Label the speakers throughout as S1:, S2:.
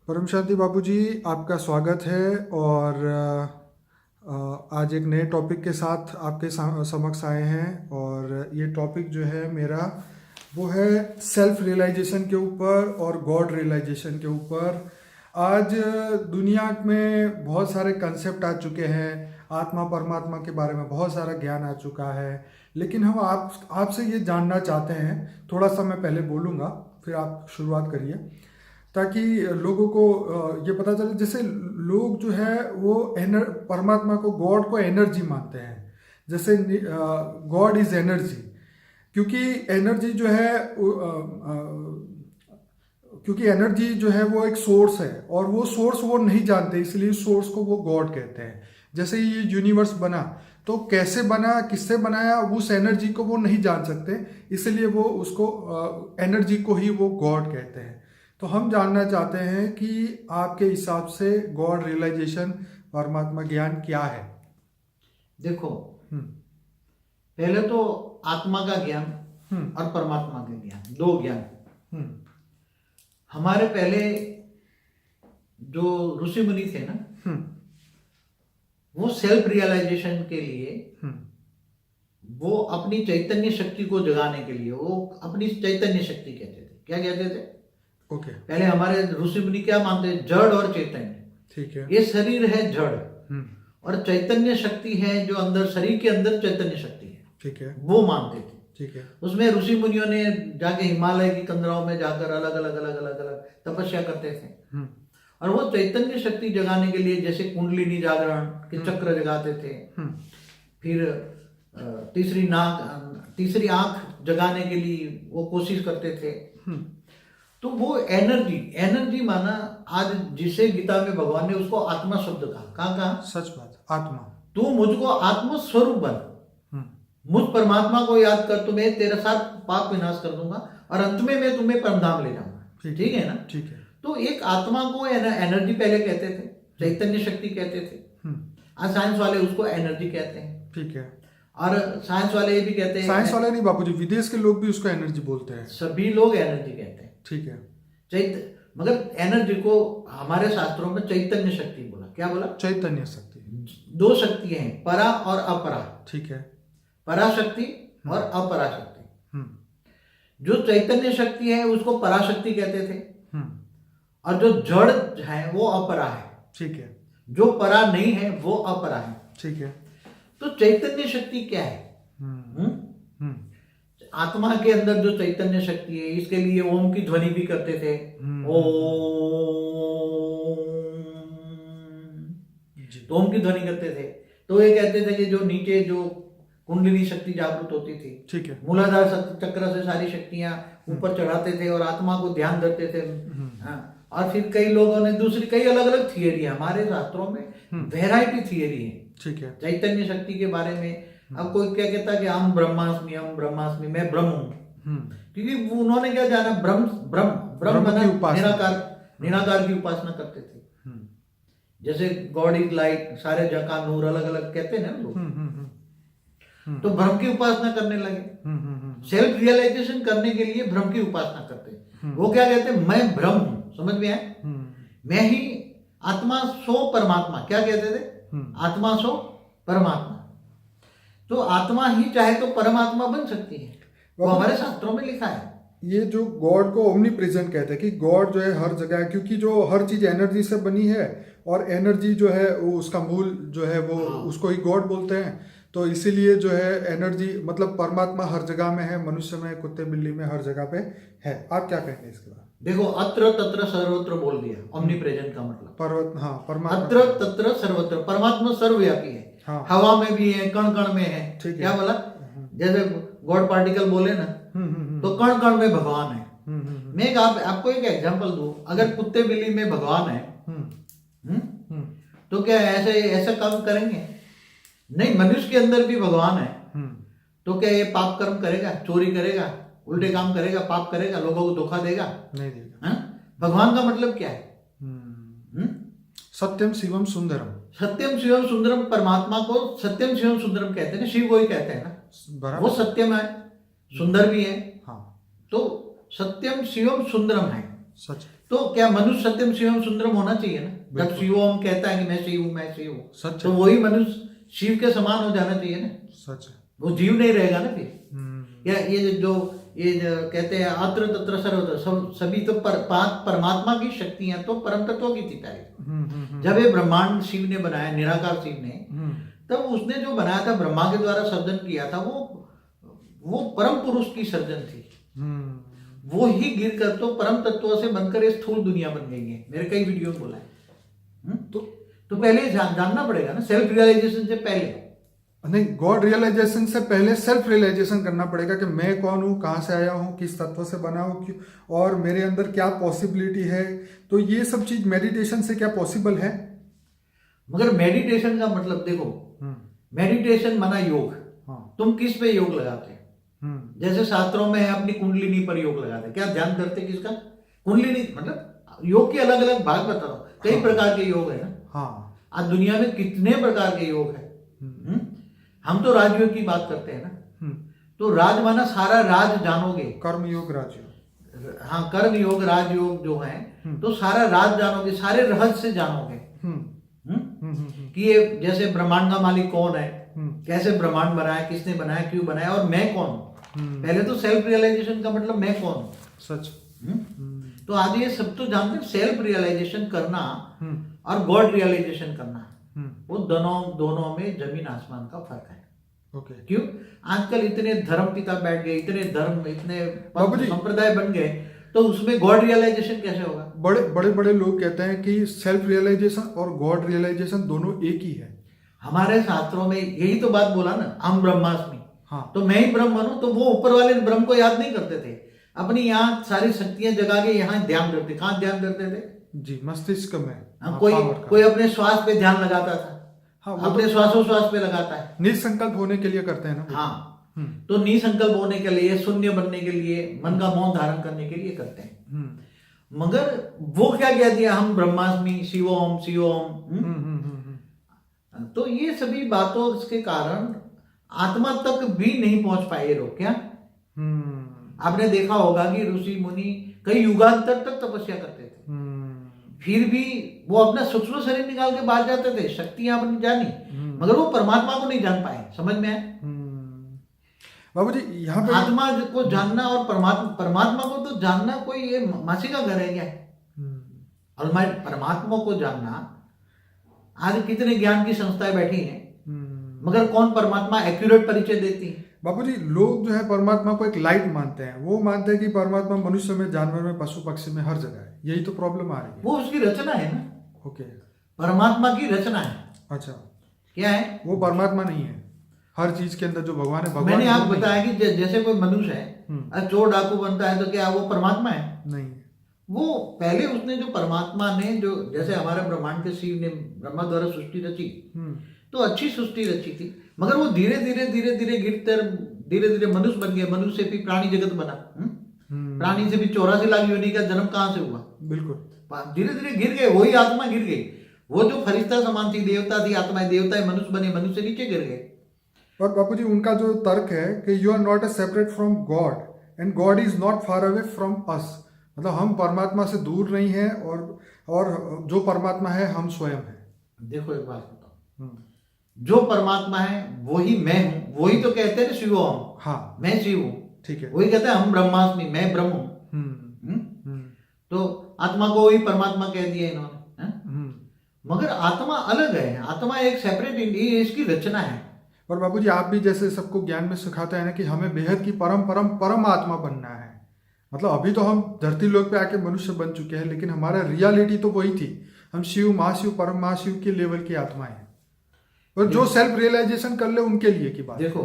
S1: परम शांति बाबू जी, आपका स्वागत है। और आज एक नए टॉपिक के साथ आपके समक्ष आए हैं। और ये टॉपिक जो है मेरा वो है सेल्फ रियलाइजेशन के ऊपर और गॉड रियलाइजेशन के ऊपर। आज दुनिया में बहुत सारे कंसेप्ट आ चुके हैं, आत्मा परमात्मा के बारे में बहुत सारा ज्ञान आ चुका है, लेकिन हम आपसे ये जानना चाहते हैं। थोड़ा सा मैं पहले बोलूँगा, फिर आप शुरुआत करिए, ताकि लोगों को ये पता चले। जैसे लोग जो है वो परमात्मा को, गॉड को एनर्जी मानते हैं। जैसे गॉड इज एनर्जी, क्योंकि एनर्जी जो है क्योंकि एनर्जी जो है वो एक सोर्स है, और वो सोर्स वो नहीं जानते, इसलिए सोर्स को वो गॉड कहते हैं। जैसे ये यूनिवर्स बना, तो कैसे बना, किससे बनाया, उस एनर्जी को वो नहीं जान सकते, इसलिए वो उसको एनर्जी को ही वो गॉड कहते हैं। तो हम जानना चाहते हैं कि आपके हिसाब से गॉड रियलाइजेशन, परमात्मा ज्ञान क्या है?
S2: देखो, पहले तो आत्मा का ज्ञान और परमात्मा का ज्ञान, दो ज्ञान। हमारे पहले जो ऋषि मुनि थे ना, वो सेल्फ रियलाइजेशन के लिए, वो अपनी चैतन्य शक्ति को जगाने के लिए, वो अपनी चैतन्य शक्ति कहते थे। क्या कहते थे?
S1: ओके।
S2: पहले हमारे ऋषि मुनि क्या मानते थे? जड़ और चैतन्य।
S1: ठीक है।
S2: ये शरीर है जड़, और चैतन्य शक्ति है जो अंदर, शरीर के अंदर चैतन्य शक्ति है।
S1: ठीक है।
S2: वो मानते थे।
S1: ठीक है।
S2: उसमें ऋषि मुनियों ने जाके हिमालय की कंदराओं में जाकर अलग अलग अलग अलग अलग तपस्या करते थे, और वो चैतन्य शक्ति जगाने के लिए, जैसे कुंडलिनी जागरण के चक्र जगाते थे, फिर तीसरी आंख जगाने के लिए वो कोशिश करते थे। तो वो एनर्जी माना, आज जिसे गीता में भगवान ने उसको आत्मा शब्द कहा।
S1: सच बात, आत्मा।
S2: तू मुझको आत्म स्वरूप बन, मुझ परमात्मा को याद कर, तो मैं तेरे साथ पाप विनाश कर दूंगा, और अंत में मैं तुम्हें परमधाम ले जाऊंगा। ठीक है ना? ठीक है। तो एक आत्मा को एनर्जी पहले कहते थे, चैतन्य शक्ति कहते थे। आज साइंस वाले उसको एनर्जी कहते हैं। ठीक है। और साइंस वाले ये भी कहते हैं,
S1: साइंस वाले नहीं बापूजी, विदेश के लोग भी उसको एनर्जी बोलते हैं।
S2: सभी लोग एनर्जी कहते हैं।
S1: ठीक है।
S2: मगर एनर्जी को हमारे शास्त्रों में चैतन्य शक्ति बोला। क्या बोला?
S1: चैतन्य शक्ति।
S2: दो शक्ति हैं, परा और अपरा। ठीक है। पराशक्ति और अपराशक्ति। जो चैतन्य शक्ति है उसको पराशक्ति कहते थे, और जो जड़ है वो अपरा है। ठीक है। जो परा नहीं है वो अपरा है। ठीक है। तो चैतन्य शक्ति क्या है? आत्मा के अंदर जो चैतन्य शक्ति है, इसके लिए ओम की ध्वनि भी करते थे। ओम की ध्वनि करते थे। तो ये कहते थे कि जो नीचे जो कुंडली शक्ति जागृत होती थी, ठीक है, मूलाधार चक्र से सारी शक्तियां ऊपर चढ़ाते थे और आत्मा को ध्यान देते थे। और फिर कई लोगों ने कई अलग अलग थियरी, हमारे शास्त्रों में वैरायटी थियरी है। ठीक है। चैतन्य शक्ति के बारे में अब कोई क्या कहता है कि हम ब्रह्मास्मि, मैं ब्रह्म हूँ। क्योंकि उन्होंने क्या जाना, ब्रह्म निराकार की उपासना करते थे। जैसे गॉड इज लाइट, सारे जगह नूर, अलग अलग कहते हैं ना लोग। तो ब्रह्म की उपासना करने लगे। सेल्फ रियलाइजेशन करने के लिए ब्रह्म की उपासना करते। वो क्या कहते हैं? मैं ब्रह्म हूं। समझ में आए? मैं ही आत्मा सो परमात्मा। क्या कहते थे? आत्मा सो परमात्मा। तो आत्मा ही चाहे तो परमात्मा बन सकती है, वो हमारे शास्त्रों में लिखा है।
S1: ये जो गॉड को ओमनी प्रेजेंट कहते हैं, कि गॉड जो है हर जगह है, क्योंकि जो हर चीज एनर्जी से बनी है, और एनर्जी जो है वो उसका मूल जो है वो उसको ही गॉड बोलते हैं। तो इसीलिए जो है एनर्जी, मतलब परमात्मा हर जगह में है, मनुष्य में, कुत्ते बिल्ली में, हर जगह पे है। आप क्या कहेंगे इसके बाद?
S2: देखो, अत्र तत्र सर्वत्र बोल दिया, ओमनी प्रेजेंट का मतलब
S1: परमात्मा।
S2: अत्र तत्र सर्वत्र, परमात्मा सर्वव्यापी है। हाँ। हवा में भी है, कण कण में है। क्या बोला? जैसे गॉड पार्टिकल बोले ना, तो कण कण में भगवान है। मैं आपको एक एग्जांपल दूं, अगर कुत्ते बिल्ली में भगवान है, तो क्या ऐसा काम करेंगे? नहीं। मनुष्य के अंदर भी भगवान है, तो क्या ये पाप कर्म करेगा, चोरी करेगा, उल्टे काम करेगा, पाप करेगा, लोगों को धोखा देगा? नहीं देगा। भगवान का मतलब क्या है?
S1: सत्यम शिवम सुंदरम।
S2: सत्यम शिवम सुंदरम, परमात्मा को सत्यम शिवम सुंदरम कहते हैं ना, शिव वही कहते हैं ना। वो सत्यम है, सुंदर भी है। हाँ। तो सत्यम शिवम सुंदरम है। सच। तो क्या मनुष्य सत्यम शिवम सुंदरम होना चाहिए ना। जब
S1: बिल्कुल।
S2: शिवम कहता है कि मैं शिव हूँ, मैं शिव हूँ,
S1: सच
S2: तो
S1: है।
S2: वही मनुष्य शिव के समान हो जाना चाहिए ना।
S1: सच है।
S2: वो जीव नहीं रहेगा ना फिर।
S1: हम्म।
S2: या ये जो कहते हैं अत्र तत्र सर्वत्र, सब सभी तो परमात्मा की शक्तियां तो परम तत्व की थी सारी। जब ये ब्रह्मांड शिव ने बनाया, निराकार शिव ने, तब उसने जो बनाया था, ब्रह्मा के द्वारा सर्जन किया था, वो परम पुरुष की सर्जन थी। वो ही गिर कर तो परम तत्व से बनकर ये स्थूल दुनिया बन गई है। मेरे कई वीडियो में बोला है। तो पहले जानना पड़ेगा ना, सेल्फ रियलाइजेशन से पहले।
S1: नहीं, गॉड रियलाइजेशन से पहले सेल्फ रियलाइजेशन करना पड़ेगा कि मैं कौन हूँ, कहाँ से आया हूँ, किस तत्व से बना हूँ, और मेरे अंदर क्या पॉसिबिलिटी है। तो ये सब चीज मेडिटेशन से क्या पॉसिबल है?
S2: मगर मेडिटेशन का मतलब देखो, मेडिटेशन माना योग।
S1: हाँ।
S2: तुम किस पे योग लगाते? जैसे शास्त्रों में अपनी कुंडलिनी पर योग लगाते, क्या ध्यान करते किसका? कुंडलिनी। मतलब योग के अलग अलग भाग बता रहा हूं, कई
S1: हाँ।
S2: प्रकार के योग है ना।
S1: हाँ।
S2: आज दुनिया में कितने प्रकार के योग है। हम तो राजयोग की बात करते हैं ना। तो राज माना सारा राज जानोगे।
S1: कर्म योग, राजयोग।
S2: हाँ, कर्म योग, राजयोग जो है, तो सारा राज जानोगे, सारे रहस्य जानोगे। कि ये जैसे ब्रह्मांड का मालिक कौन है, कैसे ब्रह्मांड बनाया, किसने बनाया, क्यों बनाया, और मैं कौन हूं। पहले तो सेल्फ रियलाइजेशन का मतलब मैं कौन हूं।
S1: सच।
S2: तो आज ये सब तो जानते हैं, सेल्फ रियलाइजेशन करना और गॉड रियलाइजेशन करना, वो दोनों में जमीन आसमान का फर्क है।
S1: ओके।
S2: क्यों? आजकल इतने धर्म पिता बैठ गए, इतने धर्म, इतने संप्रदाय बन गए, तो उसमें गॉड रियलाइजेशन कैसे होगा?
S1: बड़े लोग कहते हैं कि सेल्फ रियलाइजेशन और गॉड रियलाइजेशन दोनों एक ही है।
S2: हमारे शास्त्रों में यही तो बात बोला ना, हम ब्रह्मास्मि।
S1: हाँ।
S2: तो मैं ही ब्रह्म बनूं। तो वो ऊपर वाले ब्रह्म को याद नहीं करते थे, अपनी यहाँ सारी शक्तियां जगा के यहाँ ध्यान करते। कहाँ ध्यान करते थे जी?
S1: मस्तिष्क में।
S2: कोई अपने श्वास पे ध्यान लगाता था।
S1: हाँ,
S2: अपने श्वासोश्वास पे लगाता है।
S1: निसंकल्प होने के लिए करते हैं ना।
S2: हाँ। तो निसंकल्प होने के लिए, शून्य बनने के लिए, मन का मौन धारण करने के लिए करते हैं। मगर वो क्या कह दिया, हम ब्रह्मास्मि, शिवोम शिवोम। तो ये सभी बातों के कारण आत्मा तक भी नहीं पहुंच पाए ये लोग। क्या आपने देखा होगा कि ऋषि मुनि कई युगांतर तक तपस्या करते थे, फिर भी वो अपना सूक्ष्म शरीर निकाल के बाहर जाते थे, शक्तियां अपनी जानी, मगर वो परमात्मा को नहीं जान पाए। समझ में आए
S1: बाबूजी? यहाँ पे
S2: आत्मा को जानना और परमात्मा को तो जानना कोई ये मासी का घर है क्या? और मैं परमात्मा को जानना, आज कितने ज्ञान की संस्थाएं बैठी हैं, मगर कौन परमात्मा एक्यूरेट परिचय देती है?
S1: बाबूजी, लोग जो है परमात्मा को एक लाइट मानते हैं। वो मानते हैं कि परमात्मा मनुष्य में, जानवर में, पशु पक्षी में, हर जगह है। यही तो प्रॉब्लम आ रही है।
S2: वो उसकी रचना है ना।
S1: ओके।
S2: परमात्मा की रचना है।
S1: अच्छा।
S2: क्या है? वो
S1: परमात्मा नहीं है। हर चीज के अंदर जो भगवान है, भगवान।
S2: मैंने आपको बताया कि जैसे कोई मनुष्य है, चोर डाकू बनता है, तो क्या वो परमात्मा है?
S1: नहीं।
S2: वो पहले उसने जो परमात्मा ने, जो जैसे हमारे ब्रह्मांड के शिव ने ब्रह्मा द्वारा सृष्टि रची, तो अच्छी सृष्टि रची थी, मगर वो धीरे धीरे गिरकर धीरे धीरे मनुष्य बन गया। मनुष्य से भी प्राणी जगत बना। प्राणी से भी 84 लाख योनि का जन्म कहाँ से हुआ? बिल्कुल धीरे धीरे गिर गए। वही आत्मा गिर गई। वो जो फरिश्ता समान थी, देवता थी, आत्मा देवता, मनुष्य बने, मनुष्य नीचे गिर गए।
S1: और बापू जी, उनका जो तर्क है कि you are not a separate from God and God is not far away from us. मतलब हम परमात्मा से दूर नहीं है, और जो परमात्मा है हम स्वयं हैं।
S2: देखो एक बात बताओ, जो परमात्मा है वही मैं हूं। वही तो कहते हैं शिव हम। हाँ, मैं शिव हूं। ठीक है। वही कहते हैं हम ब्रह्मास्मि, मैं ब्रह्म हूं। तो आत्मा को वही परमात्मा कह दिया इन्होंने। मगर आत्मा अलग है। आत्मा एक सेपरेट, इसकी रचना है।
S1: और बाबूजी, आप भी जैसे सबको ज्ञान में सिखाते हैं ना कि हमें बेहद की परम आत्मा बनना है। मतलब अभी तो हम धरती लोक पे आके मनुष्य बन चुके हैं, लेकिन हमारा रियलिटी तो वही थी। हम शिव, महाशिव, परम महाशिव के लेवल की आत्मा है। और जो सेल्फ रियलाइजेशन कर ले उनके लिए की बात।
S2: देखो,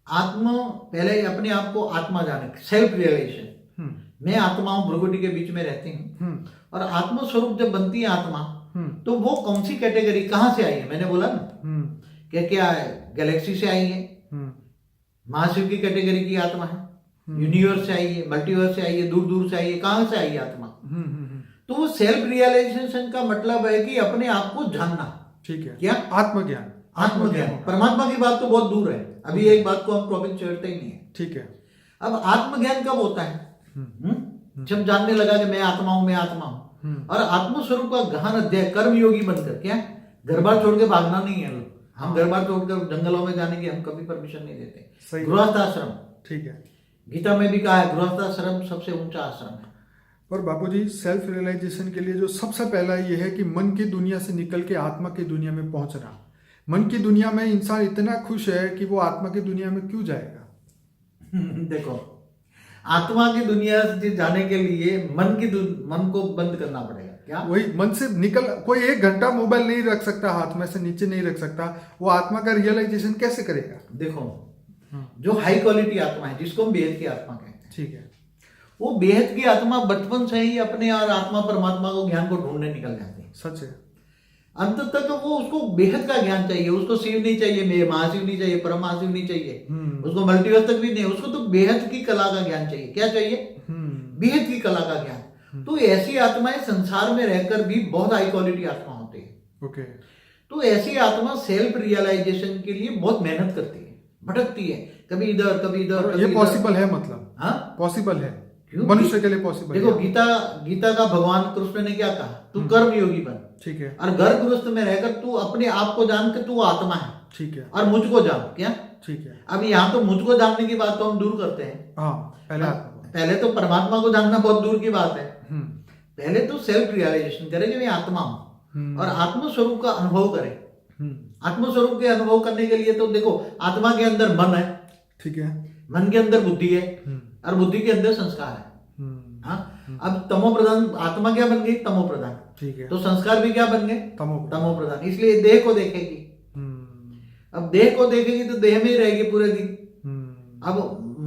S2: आत्मा पहले अपने आप को आत्मा जाने, सेल्फ रियलाइजेशन। मैं आत्मा हूं, भ्रुकुटी के बीच में रहती हूँ, और आत्म स्वरूप जब बनती है आत्मा, तो वो कौन सी कैटेगरी, कहां से आई है? मैंने बोला ना, क्या गैलेक्सी से आई है, महाशिव की कैटेगरी की आत्मा है, यूनिवर्स से आई है, मल्टीवर्स से आई है, दूर दूर से आई है, कहां से आई है आत्मा? तो वो सेल्फ रियलाइजेशन का मतलब है कि अपने आप को जानना। ठीक है। क्या? आत्मज्ञान। परमात्मा की बात तो बहुत दूर है, अभी एक बात को हम टॉपिक छेड़ते ही नहीं है। ठीक है। अब आत्मज्ञान कब होता है? जब जानने लगा कि मैं आत्मा हूं, मैं आत्मा हूं, और आत्मस्वरूप का गहन अध्ययन कर्म योगी बनकर, क्या घर बार छोड़ के भागना नहीं है। हम घर बार छोड़कर जंगलों में जाने की हम कभी परमिशन नहीं देते। गृहस्थ आश्रम,
S1: ठीक है,
S2: गीता में भी कहा है गृहस्थ आश्रम सबसे ऊंचा आश्रम है।
S1: पर बापूजी सेल्फ रियलाइजेशन के लिए जो सबसे पहला ये है कि मन की दुनिया से निकल के आत्मा की दुनिया में पहुंचना। मन की दुनिया में इंसान इतना खुश है कि वो आत्मा की दुनिया में क्यों जाएगा?
S2: देखो, आत्मा की दुनिया से जाने के लिए मन को बंद करना पड़ेगा। क्या? वही
S1: मन से निकल, कोई 1 घंटा मोबाइल नहीं रख सकता, हाथ में से नीचे नहीं रख सकता, वो आत्मा का रियलाइजेशन कैसे करेगा?
S2: देखो, जो हाई क्वालिटी आत्मा है, जिसको हम बेहद की आत्मा कहते हैं,
S1: ठीक है,
S2: वो बेहद की आत्मा बचपन से ही अपने और आत्मा परमात्मा को ज्ञान को ढूंढने निकल जाते हैं।
S1: सच है।
S2: अंत तक वो उसको बेहद का ज्ञान चाहिए, उसको शिव नहीं चाहिए, महाशिव नहीं चाहिए, परम महाशिव नहीं चाहिए, उसको मल्टीवर्स तक भी नहीं, उसको तो बेहद की कला का ज्ञान चाहिए। क्या चाहिए? बेहद की कला का ज्ञान। तो ऐसी आत्माएं संसार में रहकर भी बहुत हाई क्वालिटी आत्मा होती है।
S1: ओके।
S2: तो ऐसी आत्मा सेल्फ रियलाइजेशन के लिए बहुत मेहनत करती है, भटकती है, कभी इधर कभी इधर।
S1: ये पॉसिबल है? मतलब हाँ, पॉसिबल है, मनुष्य के लिए पॉसिबल।
S2: देखो, गीता का भगवान कृष्ण ने क्या कहा? तू कर्म योगी बन, ठीक है, और गर्भगृहस्थ में रहकर तू अपने आप को जान के तू आत्मा है, ठीक है, और मुझको जान। क्या? ठीक है। अब यहाँ तो मुझको जानने की बात तो हम दूर करते हैं। हाँ, पहले तो परमात्मा को जानना बहुत दूर की बात है। पहले तो सेल्फ रियलाइजेशन करे कि मैं आत्मा हूं, और आत्म स्वरूप का अनुभव करे। आत्म स्वरूप के अनुभव करने के लिए तो देखो, आत्मा के अंदर मन है, ठीक है, मन के अंदर बुद्धि है, और बुद्धि के अंदर संस्कार है। हाँ, अब तमो प्रधान आत्मा क्या बन गई? तमो प्रधान, ठीक है, तो संस्कार भी क्या बन गए? तमो प्रधान। इसलिए देह को देखेगी। अब देह को देखेगी तो देह में ही रहेगी पूरे दिन। अब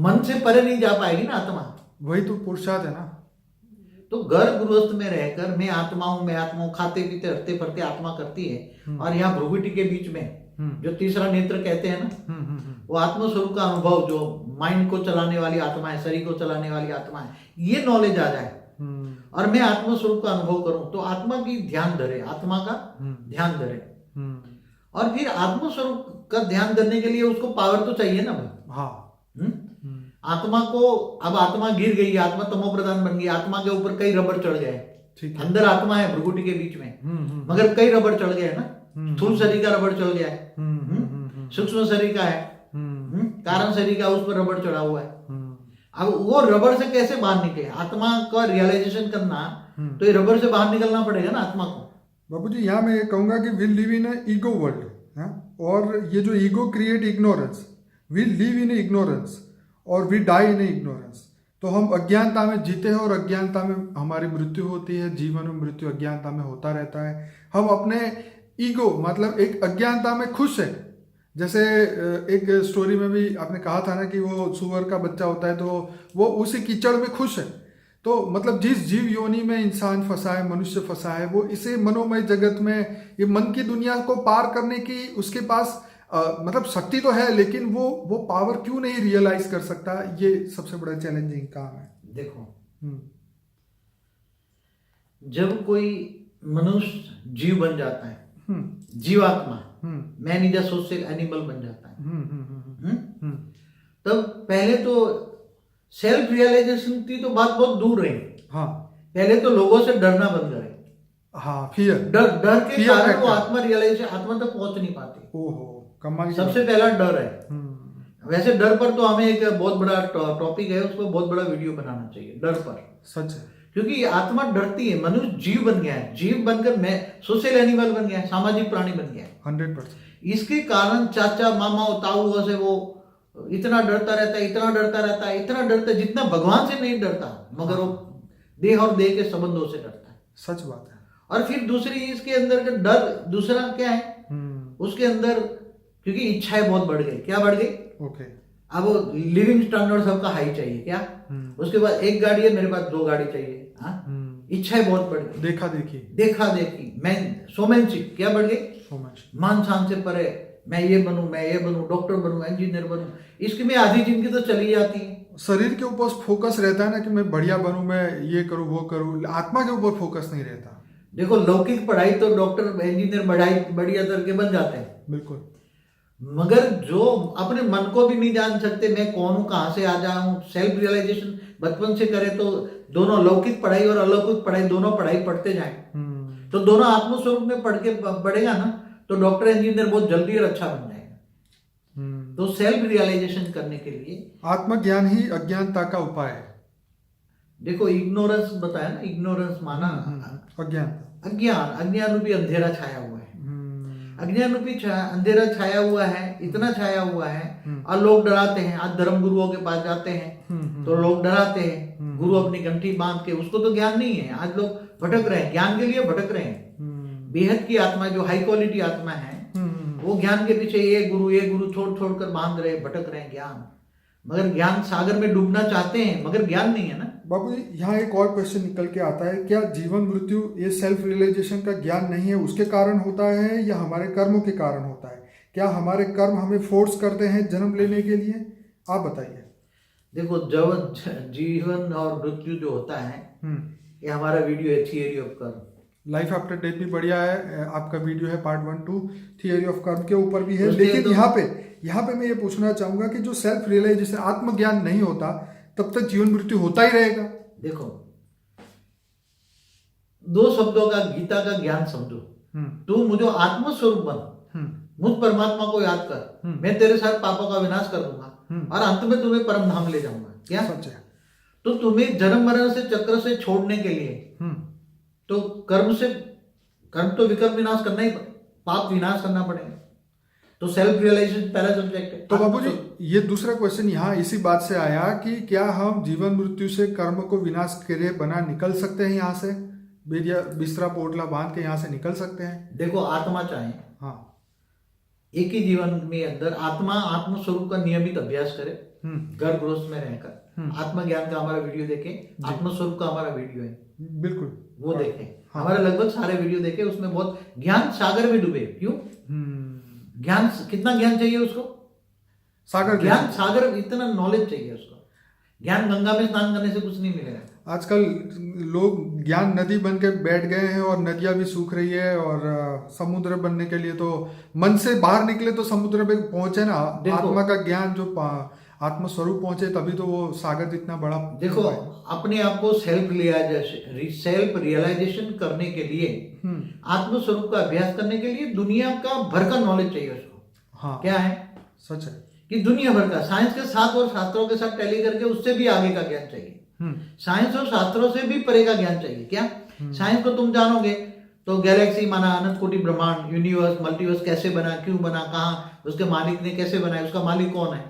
S2: मन से परे नहीं जा पाएगी ना आत्मा। वही तो पुरुषार्थ है ना। तो गर्भ गृहस्थ में रहकर मैं आत्मा हूं, खाते पीते हरते फरते आत्मा करती है। और यहाँ भ्रुकुटी के बीच में जो तीसरा नेत्र कहते हैं ना, वो आत्म स्वरूप का अनुभव, जो माइंड को चलाने वाली आत्मा है, शरीर को चलाने वाली आत्मा है, ये नॉलेज आ जाए और मैं आत्म स्वरूप का अनुभव करूं, तो आत्मा की ध्यान धरे, आत्मा का ध्यान धरे। और फिर आत्म स्वरूप का ध्यान धरने के लिए उसको पावर तो चाहिए ना भाई। हाँ, आत्मा को, अब आत्मा गिर गई, आत्मा तमो प्रधान बन गई, आत्मा के ऊपर कई रबड़ चढ़ गए, अंदर आत्मा है भ्रुकुटी के बीच में, मगर कई रबड़ चढ़ गए ना। स्थूल शरीर का रबड़ चढ़ गया है, सूक्ष्म शरीर का है, कारण शरीर का, उस पर रबड़ चढ़ा हुआ है। अब वो रबड़ से कैसे बाहर निकले? आत्मा का रियलाइजेशन करना, तो ये रबड़ से बाहर निकलना पड़ेगा ना आत्मा को। बाबू जी, यहाँ मैं कहूंगा कि we live in ego world, और ये जो ego create ignorance, we live in ignorance और वी डाई इन इग्नोरेंस। तो हम अज्ञानता में जीते हैं और अज्ञानता में हमारी मृत्यु होती है। जीवन में मृत्यु अज्ञानता में होता रहता है। हम अपने ईगो, मतलब एक अज्ञानता में खुश है। जैसे एक स्टोरी में भी आपने कहा था ना कि वो सुअर का बच्चा होता है, तो वो उसी कीचड़ में खुश है। तो मतलब जिस जीव योनि में इंसान फंसा है, मनुष्य फंसा है, वो इसे मनोमय जगत में, ये मन की दुनिया को पार करने की उसके पास मतलब शक्ति तो है, लेकिन वो पावर क्यों नहीं रियलाइज कर सकता? ये सबसे बड़ा चैलेंजिंग काम है। देखो, जब कोई मनुष्य जीव बन जाता है, जीवात्मा, man is a social animal बन जाता है, तब पहले तो सेल्फ रियलाइजेशन की तो बात बहुत दूर रही। हाँ, पहले तो लोगों से डरना बंद करे। हाँ, फियर, डर के कारण वो आत्मा रियलाइजेशन, आत्मा तक पहुंच नहीं पाती। ओहो, सबसे पहला डर है। वैसे डर पर तो हमें एक बहुत बड़ा टॉपिक है, उसको बहुत बड़ा वीडियो बनाना चाहिए, डर पर। सच है, क्योंकि आत्मा डरती है। मनुष्य जीव बन गया है, जीव बनकर मैं सोशल एनिमल बन गया है, सामाजिक प्राणी बन गया है 100%। इसके कारण चाचा मामा ताऊ से वो इतना डरता रहता है, इतना डरता रहता है, इतना डरता है जितना भगवान से नहीं डरता, मगर वो देह और देह के संबंधों से डरता है। सच बात है। और फिर दूसरी इसके अंदर का डर, दूसरा क्या है उसके अंदर, क्योंकि इच्छाएं बहुत बढ़ गई। क्या बढ़ गई? ओके। अब लिविंग स्टैंडर्ड सबका हाई चाहिए। क्या? उसके बाद एक गाड़ी है, मेरे पास 2 गाड़ी चाहिए। इच्छाएं बहुत बढ़ गई, देखा देखी, मैं सोमेनशिप क्या बढ़ गई? मान शान से परे, मैं ये बनूं, डॉक्टर बनूं, इंजीनियर बनूं, इसकी में आधी जिंदगी तो चली जाती है। शरीर के ऊपर फोकस रहता है ना कि मैं बढ़िया बनूं, मैं ये करूं वो करूं, आत्मा के ऊपर फोकस नहीं रहता। देखो, लौकिक पढ़ाई तो डॉक्टर इंजीनियर बढ़िया करके बन जाते हैं, बिल्कुल, मगर जो अपने मन को भी नहीं जान सकते, मैं कौन हूं, कहां से आ जाऊं, सेल्फ रियलाइजेशन बचपन से करे तो दोनों लौकिक पढ़ाई और अलौकिक पढ़ाई दोनों पढ़ाई पढ़ते जाएं तो दोनों आत्मस्वरूप में पढ़ के बढ़ेगा ना, तो डॉक्टर इंजीनियर बहुत जल्दी और अच्छा बन जाएगा। तो सेल्फ रियलाइजेशन करने के लिए
S1: आत्मज्ञान ही अज्ञानता का उपाय है।
S2: देखो इग्नोरेंस बताया ना, इग्नोरेंस माना अज्ञान रूपी अंधेरा छाया हुआ है। अज्ञान रूपी अंधेरा छाया हुआ है, इतना छाया हुआ है और लोग डराते हैं। आज धर्म गुरुओं के पास जाते हैं तो लोग डराते हैं, गुरु अपनी घंटी बांध के, उसको तो ज्ञान नहीं है। आज लोग भटक रहे हैं, ज्ञान के लिए भटक रहे हैं। बेहद की आत्मा जो हाई क्वालिटी आत्मा है वो ज्ञान के पीछे ये गुरु छोड़ कर बांध रहे, भटक रहे हैं ज्ञान, मगर ज्ञान सागर में डूबना चाहते हैं मगर ज्ञान नहीं है ना।
S1: बाबू जी यहाँ एक और क्वेश्चन निकल के आता है, क्या जीवन मृत्यु ये सेल्फ रियलाइजेशन का ज्ञान नहीं है उसके कारण होता है या हमारे कर्मों के कारण होता है? क्या हमारे कर्म हमें फोर्स करते हैं जन्म लेने के लिए? आप बताइए।
S2: देखो जब जीवन और मृत्यु जो होता है ये हमारा वीडियो है थियरी ऑफ कर्म,
S1: लाइफ आफ्टर डेथ भी बढ़िया है, आपका वीडियो है पार्ट 1 2 थियरी ऑफ कर्म के ऊपर भी है। लेकिन तो यहाँ पे मैं ये पूछना चाहूंगा कि जो सेल्फ रियलाइजेशन आत्मज्ञान नहीं होता तब तक जीवन मृत्यु होता ही रहेगा।
S2: देखो 2 शब्दों का गीता का ज्ञान समझो, तू मुझे आत्मस्वरूप बन, मुझ परमात्मा को याद कर, मैं तेरे साथ पापों का विनाश कर दूंगा और अंत में तुम्हें परम धाम ले जाऊंगा। क्या सच है? तो तुम्हें जन्म मरण से चक्र से छोड़ने के लिए तो कर्म तो विकर्म विनाश करना ही, पाप विनाश करना पड़ेगा। तो सेल्फ रियलाइजेशन पहला सब्जेक्ट है।
S1: तो बाबू जी ये दूसरा क्वेश्चन यहाँ इसी बात से आया कि क्या हम जीवन मृत्यु से कर्म को विनाश करे बना निकल सकते हैं यहाँ से, बिस्तरा पोटला बांध के यहाँ से निकल सकते हैं?
S2: देखो आत्मा चाहे हाँ एक ही जीवन में अंदर आत्मा आत्मस्वरूप का नियमित अभ्यास करे, घर गृहस्थ में रहकर आत्मज्ञान का हमारा वीडियो देखें, आत्मस्वरूप का हमारा वीडियो है, बिल्कुल वो देखें। हमारे लगभग सारे वीडियो देखें, उसमें बहुत ज्ञान सागर में डूबे। क्यों? ज्ञान, कितना ज्ञान चाहिए उसको? सागर, ज्ञान सागर, इतना नॉलेज चाहिए उसको। ज्ञान गंगा में स्नान करने से कुछ नहीं मिलेगा।
S1: आजकल लोग ज्ञान नदी बन के बैठ गए हैं और नदियां भी सूख रही है, और समुद्र बनने के लिए तो मन से बाहर निकले तो समुद्र पे पहुंचे ना, आत्मा का ज्ञान जो आत्म स्वरूप पहुंचे तभी तो वो सागर जितना बड़ा।
S2: देखो अपने आप को सेल्फ रियलाइजेशन करने के लिए, आत्म स्वरूप का अभ्यास करने के लिए दुनिया का भर का नॉलेज चाहिए उसको। हाँ क्या है? सच है कि दुनिया भर का, साइंस के साथ और शास्त्रों के साथ टैली करके उससे भी आगे का ज्ञान चाहिए। साइंस और शास्त्रों से भी परे का ज्ञान चाहिए। क्या? साइंस को तुम जानोगे तो गैलेक्सी माना अनंत कोटि ब्रह्मांड, यूनिवर्स, मल्टीवर्स कैसे बना, क्यों बना, कहाँ, उसके मालिक ने कैसे बनाया, उसका मालिक कौन है,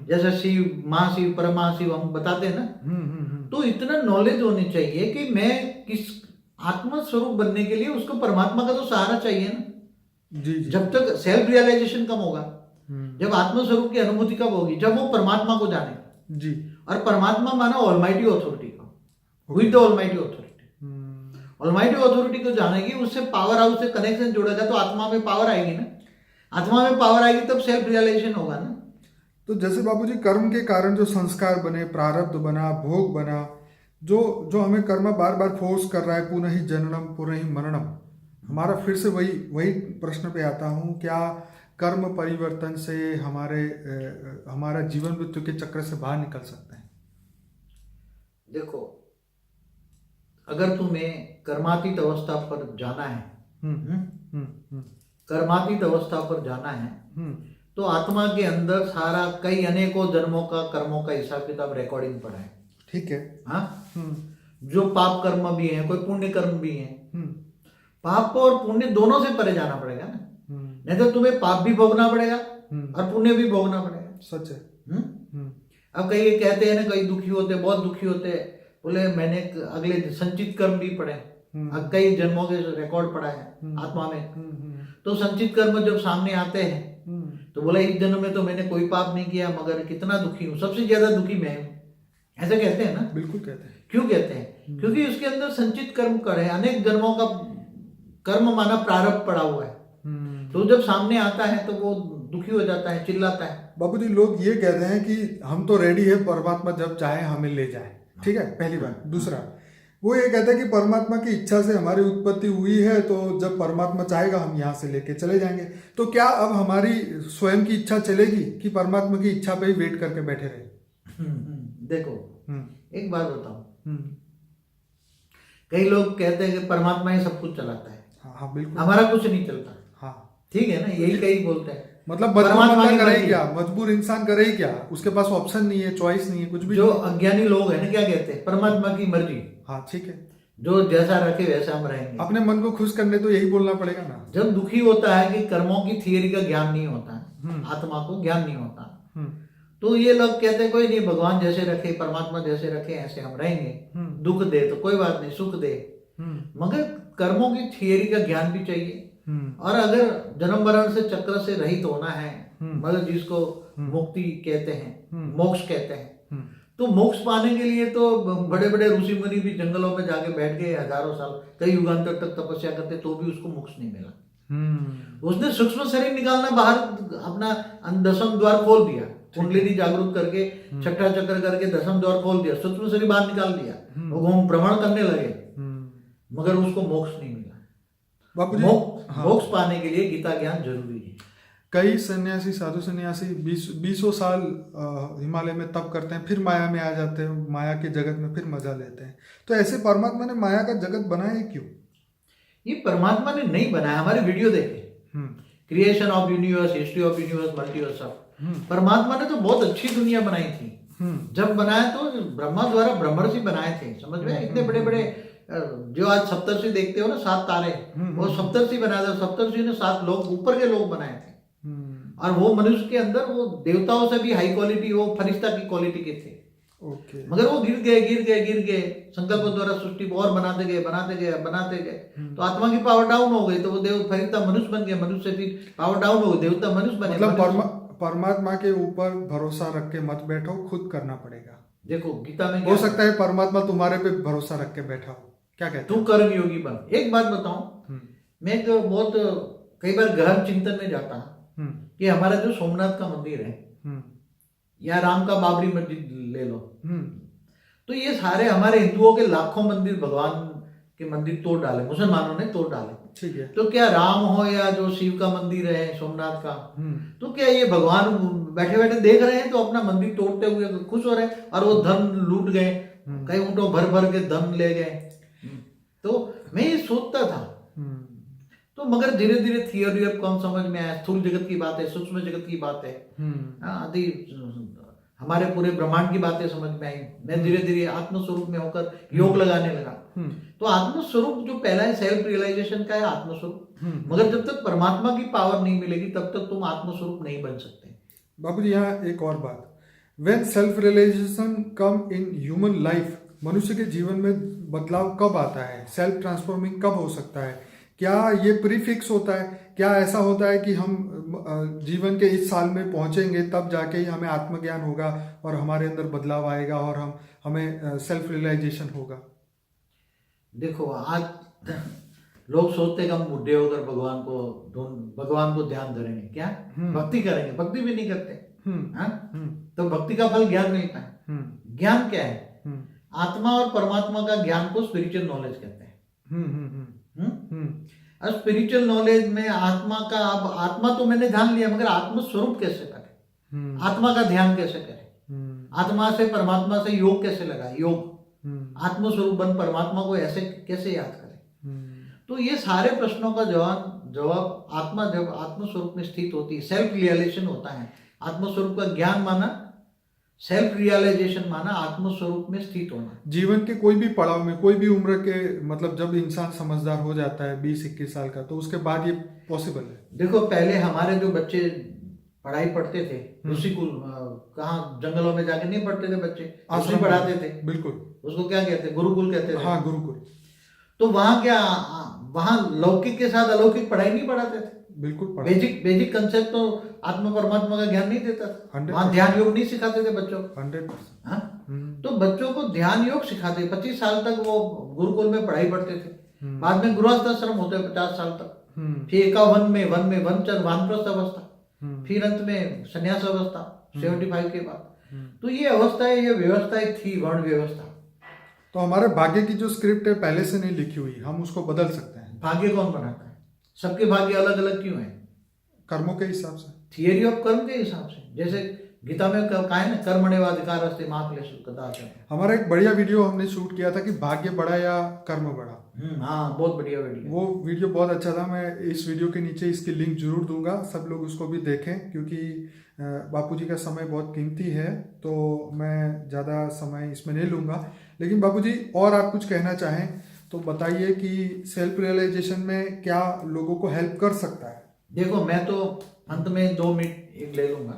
S2: जैसे शिव, महाशिव, परमशिव हम बताते हैं ना। तो इतना नॉलेज होनी चाहिए कि मैं किस आत्मा स्वरूप बनने के लिए उसको परमात्मा का तो सहारा चाहिए ना। जी। जब तक सेल्फ रियलाइजेशन कम होगा, जब आत्मा स्वरूप की अनुभूति कब होगी? जब वो परमात्मा को जाने जी। और परमात्मा माना ऑलमाइटी अथॉरिटी को, with the almighty authority. Almighty authority को जानेगी, उससे पावर हाउस से कनेक्शन जोड़ेगा तो आत्मा में पावर आएगी ना। आत्मा में पावर आएगी तब सेल्फ रियलाइजेशन होगा ना।
S1: तो जैसे बाबूजी कर्म के कारण जो संस्कार बने, प्रारब्ध बना, भोग बना, जो हमें कर्म बार बार फोर्स कर रहा है, पुनः ही जननम पुनः ही मरणम, हमारा फिर से वही प्रश्न पे आता हूँ, क्या कर्म परिवर्तन से हमारा जीवन मृत्यु के चक्र से बाहर निकल सकते हैं?
S2: देखो अगर तुम्हें कर्मातीत अवस्था पर जाना है, कर्मातीत अवस्था पर जाना है तो आत्मा के अंदर सारा कई अनेकों जन्मों का कर्मों का हिसाब किताब रिकॉर्डिंग पड़ा है।
S1: ठीक है।
S2: हाँ जो पाप कर्म भी है, कोई पुण्य कर्म भी है। पाप और पुण्य दोनों से परे जाना पड़ेगा ना, नहीं तो तुम्हें पाप भी भोगना पड़ेगा और पुण्य भी भोगना पड़ेगा।
S1: सच है।
S2: अब कई कहते हैं ना, कई दुखी होते, बहुत दुखी होते, बोले मैंने अगले संचित कर्म भी पढ़े, अब कई जन्मों के रिकॉर्ड पड़ा है आत्मा में। तो संचित कर्म जब सामने आते हैं तो बोला इस जन्म में तो मैंने कोई पाप नहीं किया मगर कितना दुखी हूँ, सबसे ज्यादा दुखी मैं हूँ, ऐसा कहते हैं ना।
S1: बिल्कुल कहते हैं।
S2: क्यों कहते हैं? क्योंकि उसके अंदर संचित कर्म कर है, अनेक जन्मों का कर्म माना प्रारब्ध पड़ा हुआ है। तो जब सामने आता है तो वो दुखी हो जाता है, चिल्लाता है।
S1: बाबूजी लोग ये कहते हैं कि हम तो रेडी है, परमात्मा जब चाहे हमें ले जाए। ठीक है, पहली बात। दूसरा वो ये कहता है कि परमात्मा की इच्छा से हमारी उत्पत्ति हुई है, तो जब परमात्मा चाहेगा हम यहाँ से लेके चले जाएंगे। तो क्या अब हमारी स्वयं की इच्छा चलेगी कि परमात्मा की इच्छा पे ही वेट करके बैठे रहे?
S2: देखो एक बात बताओ, कई लोग कहते हैं कि परमात्मा ही सब कुछ चलाता है।
S1: हाँ हाँ बिल्कुल।
S2: हमारा कुछ नहीं चलता।
S1: हाँ
S2: ठीक है ना, यही कई बोलते हैं।
S1: मतलब मजबूर
S2: परमात्मा
S1: बंदा
S2: की
S1: करे
S2: मर्जी।
S1: क्या, मजबूर इंसान करे ही क्या, उसके पास ऑप्शन नहीं है, चॉइस नहीं है, कुछ भी
S2: जो
S1: नहीं।
S2: अज्ञानी लोग हैं ना, क्या कहते हैं, परमात्मा की मर्जी,
S1: हाँ ठीक है,
S2: जो जैसा रखे वैसा हम रहेंगे।
S1: अपने मन को खुश करने तो यही बोलना पड़ेगा ना।
S2: जब दुखी होता है कि कर्मों की थियरी का ज्ञान नहीं होता है,
S1: हम्म।
S2: आत्मा को ज्ञान नहीं होता,
S1: हम्म।
S2: तो ये लोग कहते हैं कोई नहीं, भगवान जैसे रखे, परमात्मा जैसे रखे ऐसे हम रहेंगे। दुख दे तो कोई बात नहीं, सुख दे, मगर कर्मों की थियरी का ज्ञान भी चाहिए। और अगर जन्म मरण से चक्र से रहित होना है, मतलब जिसको मुक्ति कहते हैं, मोक्ष कहते हैं, तो मोक्ष पाने के लिए तो बड़े बड़े ऋषि मुनि भी जंगलों में जाके बैठ गए हजारों साल, कई युगांतर तक तपस्या करते, तो भी उसको मोक्ष नहीं मिला। उसने सूक्ष्म शरीर निकालना बाहर, अपना 10वां द्वार खोल दिया, कुंडलिनी जागरूक करके, छठा चक्र करके 10वां द्वार खोल दिया, सूक्ष्म शरीर बाहर निकाल दिया, वो घूम भ्रमण करने लगे, मगर उसको मोक्ष नहीं मिला। मोक्ष पाने के लिए गीता ज्ञान जरूरी है।
S1: कई सन्यासी, साधु सन्यासी 20 साल हिमालय में तप करते हैं, फिर माया में आ जाते हैं, माया के जगत में फिर मजा लेते हैं। तो ऐसे परमात्मा ने माया का जगत बनाया क्यों?
S2: ये परमात्मा ने नहीं बनाया, हमारे वीडियो देखे, creation of universe, history of universe, multiverse of, परमात्मा ने तो बहुत अच्छी दुनिया बनाई थी। जब बनाया तो ब्रह्मा द्वारा ब्रह्मर्षि बनाए थे, समझ में, इतने बड़े बड़े, जो आज सप्तर्षि देखते हो ना, 7 तारे, वो सप्तर्षि बनाया था, सप्तर्षि ने 7 लोग, ऊपर के लोग बनाए थे। और वो मनुष्य के अंदर वो देवताओं से भी हाई क्वालिटी, वो फरिश्ता की क्वालिटी के थे। मगर वो गिर गए, संकल्प द्वारा सृष्टि और बनाते गए, तो आत्मा की पावर डाउन हो गई, तो वो देव फरिश्ता मनुष्य बन गया, मनुष्य से फिर पावर डाउन हो गई, देवता मनुष्य बने।
S1: मतलब परमात्मा के ऊपर भरोसा रख के मत बैठो, खुद करना पड़ेगा।
S2: देखो गीता में
S1: हो सकता है परमात्मा तुम्हारे पे भरोसा रख के बैठा हो, क्या कहते
S2: तू कर्म योगी बन। एक बात बताऊं, मैं तो बहुत कई बार गहन चिंतन में जाता कि हमारा जो सोमनाथ का मंदिर है, या राम का बाबरी मस्जिद ले लो, तो ये सारे हमारे हिंदुओं के लाखों मंदिर, भगवान के मंदिर तोड़ डाले, मुसलमानों ने तोड़ डाले।
S1: ठीक है,
S2: तो क्या राम हो या जो शिव का मंदिर है सोमनाथ का, तो क्या ये भगवान बैठे बैठे देख रहे हैं तो अपना मंदिर तोड़ते हुए खुश हो रहे हैं, और वो धन लूट गए, कई ऊँटों भर भर के धन ले गए। तो मैं ये सोचता था, तो मगर धीरे धीरे थियोरी ऑफ कौन समझ में आया, स्थूल जगत की बात है, सूक्ष्म जगत की बात है, आदि हमारे पूरे ब्रह्मांड की बातें समझ में आई। मैं धीरे धीरे आत्मस्वरूप में होकर योग लगाने लगा। तो आत्मस्वरूप जो पहला है, सेल्फ रियलाइजेशन का है आत्मस्वरूप, मगर जब तक परमात्मा की पावर नहीं मिलेगी तब तक तुम आत्मस्वरूप नहीं बन सकते।
S1: बाबूजी यहाँ एक और बात, when self realisation come in human life, मनुष्य के जीवन में बदलाव कब आता है, सेल्फ ट्रांसफॉर्मिंग कब हो सकता है? क्या ये प्रीफिक्स होता है? क्या ऐसा होता है कि हम जीवन के इस साल में पहुंचेंगे तब जाके ही हमें आत्मज्ञान होगा और हमारे अंदर बदलाव आएगा और हमें सेल्फ रियलाइजेशन होगा?
S2: देखो आज लोग सोचते हैं कि हम बुढ़े होकर भगवान को ध्यान धरेंगे, क्या भक्ति करेंगे, भक्ति भी नहीं करते। तो भक्ति का फल ज्ञान मिलता है। ज्ञान क्या है? आत्मा और परमात्मा का ज्ञान को स्पिरिचुअल नॉलेज कहते हैं। और स्पिरिचुअल नॉलेज में आत्मा का, अब आत्मा तो मैंने जान लिया, मगर आत्म स्वरूप कैसे करें, आत्मा का ध्यान कैसे करें, आत्मा से परमात्मा से योग कैसे लगाए, योग आत्मस्वरूप बन परमात्मा को ऐसे कैसे याद करें। तो ये सारे प्रश्नों का जवाब आत्मा जब आत्मस्वरूप में स्थित होती है, सेल्फ रियलाइजेशन होता है। आत्मस्वरूप का ज्ञान माना, सेल्फ रियलाइजेशन माना आत्मस्वरूप में स्थित होना।
S1: जीवन के कोई भी पड़ाव में, कोई भी उम्र के, मतलब जब इंसान समझदार हो जाता है 20-21 साल का, तो उसके बाद ये पॉसिबल है।
S2: देखो पहले हमारे जो बच्चे पढ़ाई पढ़ते थे, ऋषिकुल, कहाँ जंगलों में जाके नहीं पढ़ते थे बच्चे, ऋषि पढ़ाते थे।
S1: बिल्कुल,
S2: उसको क्या कहते, गुरुकुल कहते थे।
S1: हाँ गुरुकुल।
S2: तो वहाँ क्या, वहाँ लौकिक के साथ अलौकिक पढ़ाई नहीं पढ़ाते थे।
S1: बिल्कुल,
S2: बेसिक कंसेप्ट तो आत्मा परमात्मा का ज्ञान नहीं देता था। वहाँ ध्यान योग नहीं सिखाते थे बच्चों को।
S1: 100%।
S2: तो बच्चों को ध्यान योग सिखाते, 25 साल तक वो गुरुकुल में पढ़ाई पढ़ते थे। बाद में गृहस्थाश्रम होते हैं 50 साल तक, फिर 51 में वनचर वानप्रस्थ अवस्था, फिर अंत में संन्यास अवस्था 75 के बाद। तो ये अवस्था, ये व्यवस्थाएं थी, वर्ण व्यवस्था।
S1: तो हमारे भाग्य की जो स्क्रिप्ट है पहले से नहीं लिखी हुई, हम उसको बदल सकते हैं।
S2: भाग्य कौन बनाता है? सबके भाग्य अलग अलग क्यों है?
S1: कर्मों के हिसाब से,
S2: थियरी ऑफ कर्म के हिसाब से। जैसे गीता में कहा है ना, कर्मण्येवाधिकारस्ते मा फलेषु कदाचन।
S1: हमारा एक बढ़िया वीडियो हमने शूट किया था कि भाग्य बड़ा या कर्म बड़ा।
S2: हाँ, बहुत बढ़िया वीडियो। वो
S1: वीडियो बहुत अच्छा था। मैं इस वीडियो के नीचे इसकी लिंक जरूर दूंगा, सब लोग उसको भी देखें, क्योंकि बापूजी का समय बहुत कीमती है, तो मैं ज़्यादा समय इसमें नहीं लूँगा। लेकिन बापूजी, और आप कुछ कहना चाहें तो बताइए कि सेल्फ रियलाइजेशन में क्या लोगों को हेल्प कर सकता है।
S2: देखो, मैं तो अंत में 2 मिनट एक ले लूंगा।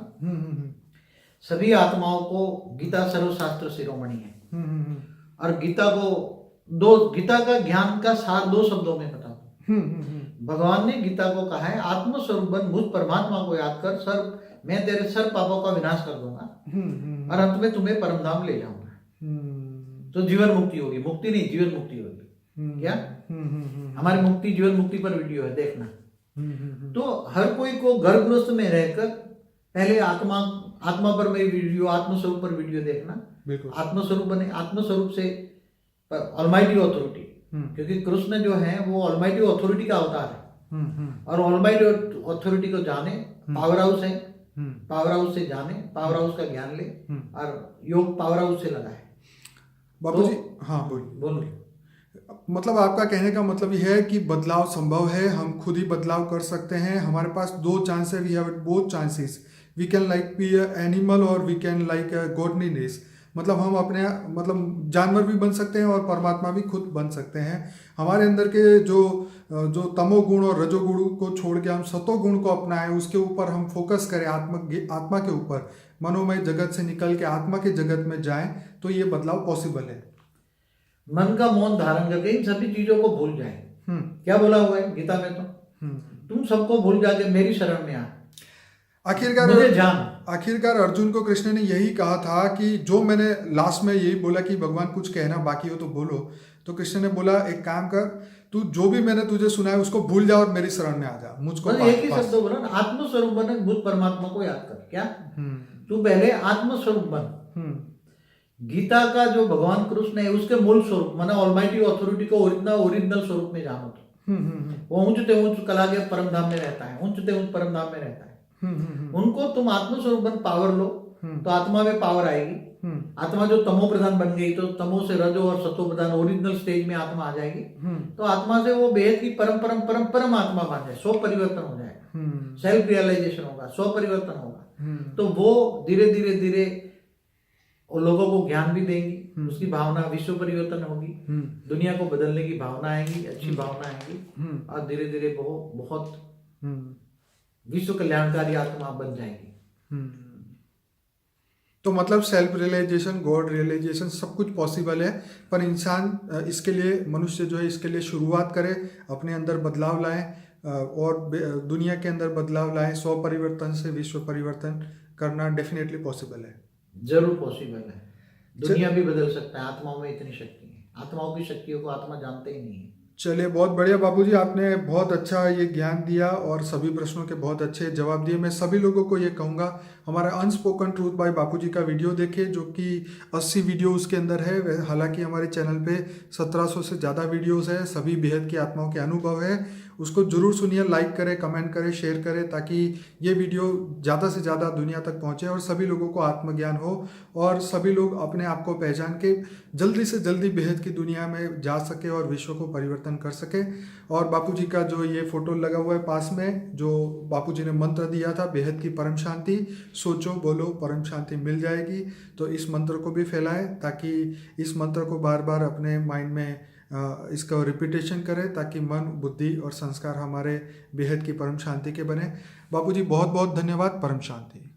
S2: सभी आत्माओं को गीता सर्वशास्त्र शिरोमणि है, और गीता का ज्ञान का सार 2 शब्दों में बताऊं। भगवान ने गीता को कहा है, आत्मस्वरूप बन, मुझ परमात्मा को याद कर, मैं तेरे सर पापों का विनाश कर दूंगा और अंत में तुम्हें परम धाम ले जाऊंगा। तो जीवन मुक्ति होगी, मुक्ति नहीं, जीवन मुक्ति होगी। क्या? हमारी मुक्ति, जीवन मुक्ति पर वीडियो है, देखना। तो हर कोई को गर्भ गृहस्थ में रहकर पहले आत्मा पर मेरी वीडियो, आत्मस्वरूप पर वीडियो देखना। आत्मस्वरूप बने, आत्मस्वरूप से ऑलमाइटी ऑथोरिटी, क्योंकि कृष्ण जो है वो ऑलमाइटी ऑथोरिटी का अवतार है, और ऑलमाइटी ऑथोरिटी को जाने, पावर हाउस है, पावर हाउस से जाने, पावर हाउस का ज्ञान ले, और योग पावर हाउस से लगा है।
S1: बापू जी, हाँ बोलिए। मतलब आपका कहने का मतलब यह है कि बदलाव संभव है, हम खुद ही बदलाव कर सकते हैं। हमारे पास 2 चांस है, we have both chances, we can like be animal और वी कैन लाइक गॉडलीनेस। मतलब हम अपने जानवर भी बन सकते हैं और परमात्मा भी खुद बन सकते हैं। हमारे अंदर के जो तमोगुण और रजोगुण को छोड़ के हम सतोगुण को अपनाएं, उसके ऊपर हम फोकस करें, आत्मा के ऊपर, मनोमय जगत से निकल के आत्मा के जगत में जाएं, तो ये बदलाव पॉसिबल है।
S2: मन का मौन धारण करके इन सभी चीजों को भूल जाए। क्या बोला हुआ है गीता में? तो तुम सबको भूल जाके मेरी शरण में आ,
S1: आखिरकार अर्जुन को कृष्ण ने यही कहा था कि जो मैंने लास्ट में यही बोला कि भगवान कुछ कहना बाकी हो तो बोलो, तो कृष्ण ने बोला एक काम कर, तू जो भी मैंने तुझे सुना है उसको भूल जा और मेरी शरण में आ जा, मुझको
S2: एक ही शब्द बोला ना, आत्मस्वरूप बन, बुद्ध परमात्मा को याद कर। क्या? तू पहले आत्मस्वरूप बन। गीता का जो भगवान कृष्ण है उसके मूल स्वरूप माना ऑलमाइटी ऑथोरिटी को ओरिजिनल स्वरूप में जानो। तो वो ऊंचते ऊंच कला के परम धाम में रहता है, ऊंचते ऊंच परम धाम में रहता है। उनको तुम आत्मस्वरूप बन, पावर लो, तो आत्मा में पावर आएगी। आत्मा जो तमो प्रधान बन गई तो तमो से रजो और सतो प्रधान ओरिजिनल स्टेज में आत्मा आ जाएगी। तो आत्मा से वो बेहद की परम परम परम परम आत्मा बन जाए, स्व परिवर्तन हो जाएगा, सेल्फ रियलाइजेशन होगा, स्व परिवर्तन होगा। तो वो धीरे धीरे धीरे लोगों को ज्ञान भी देंगी, उसकी भावना, विश्व परिवर्तन होगी, दुनिया को बदलने की भावना आएगी, अच्छी भावना आएगी, और धीरे धीरे वो बहुत विश्व कल्याणकारी आत्मा बन जाएगी।
S1: तो मतलब सेल्फ रियलाइजेशन, गॉड रियलाइजेशन सब कुछ पॉसिबल है, पर इंसान इसके लिए, मनुष्य जो है इसके लिए शुरुआत करे, अपने अंदर बदलाव लाए और दुनिया के अंदर बदलाव लाए। स्व परिवर्तन से विश्व परिवर्तन करना डेफिनेटली पॉसिबल है,
S2: जरूर पॉसिबल है। दुनिया भी बदल सकता है, आत्माओं में इतनी शक्ति है। आत्माओं की शक्तियों को आत्मा जानते ही नहीं है।
S1: चलिए, बहुत बढ़िया बापूजी, आपने बहुत अच्छा ये ज्ञान दिया और सभी प्रश्नों के बहुत अच्छे जवाब दिए। मैं सभी लोगों को ये कहूँगा, हमारा अनस्पोकन ट्रूथ बाय बापूजी का वीडियो देखिए, जो कि 80 वीडियो उसके अंदर है। हालांकि हमारे चैनल पे 1700 से ज़्यादा वीडियोस है, सभी बेहद की आत्माओं के अनुभव है। उसको जरूर सुनिए, लाइक करें, कमेंट करें, शेयर करें, ताकि ये वीडियो ज़्यादा से ज़्यादा दुनिया तक पहुँचे और सभी लोगों को आत्मज्ञान हो और सभी लोग अपने आप को पहचान के जल्दी से जल्दी बेहद की दुनिया में जा सके और विश्व को परिवर्तन कर सके। और बापूजी का जो ये फोटो लगा हुआ है पास में, जो बापूजी ने मंत्र दिया था, बेहद की परम शांति, सोचो बोलो परम शांति मिल जाएगी। तो इस मंत्र को भी फैलाएं, ताकि इस मंत्र को बार बार अपने माइंड में इसका रिपीटेशन करें, ताकि मन, बुद्धि और संस्कार हमारे बेहद की परम शांति के बने। बापूजी बहुत बहुत धन्यवाद। परम शांति।